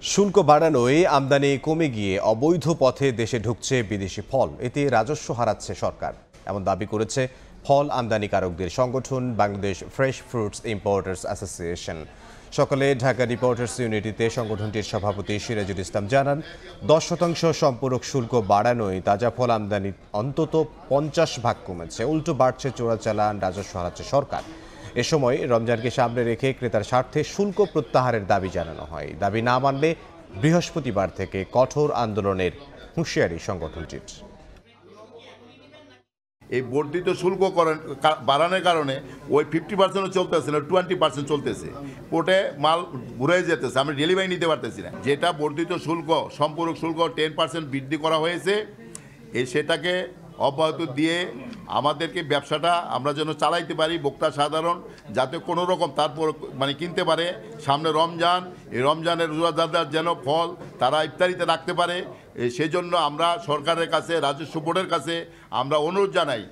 শুল্ক বাড়ানোয় আমদানি কমে গিয়ে অবৈধ পথে দেশে ঢুকছে বিদেশি ফল, এতে রাজস্ব হারাচ্ছে সরকার, এমন দাবি করেছে ফল আমদানিকারকদের সংগঠন Bangladesh fresh fruits importers association. সকালে ঢাকা রিপোর্টার্স ইউনিটিতে সংগঠনটির সভাপতি সিরাজুল ইসলাম জানান, 10% সম্পূরক শুল্ক বাড়ানোয় তাজা ফল আমদানি অন্তত 50% কমেছে, উল্টো বাড়ছে চোরাচালান, রাজস্ব হারাচ্ছে সরকার। এ সময় রমজানকে সামনে রেখে ক্রেতার স্বার্থে শুল্ক প্রত্যাহারের দাবি জানানো হয়। দাবি না মানলে বৃহস্পতিবার থেকে কঠোর আন্দোলনের হুঁশিয়ারি সংগঠনটির। এই বর্ধিত শুল্ক বাড়ানোর কারণে ওই 50% চলতেছে না, 20% চলতেছে। পোর্টে মাল ঘুরে যেতেছে, আমরা ডেলিভারি নিতে পারতেছি না। যেটা বর্ধিত শুল্ক, সম্পূরক শুল্ক 10% বৃদ্ধি করা হয়েছে, সেটাকে অব্যাহত দিয়ে আমাদেরকে ব্যবসাটা আমরা যেন চালাইতে পারি, ভোক্তা সাধারণ যাতে কোনো রকম তারপর কিনতে পারে। সামনে রমজান, এই রমজানের রোজাদারদের যেন ফল তারা ইফতারিতে রাখতে পারে, সেজন্য আমরা সরকারের কাছে, রাজস্ব বোর্ডের কাছে আমরা অনুরোধ জানাই।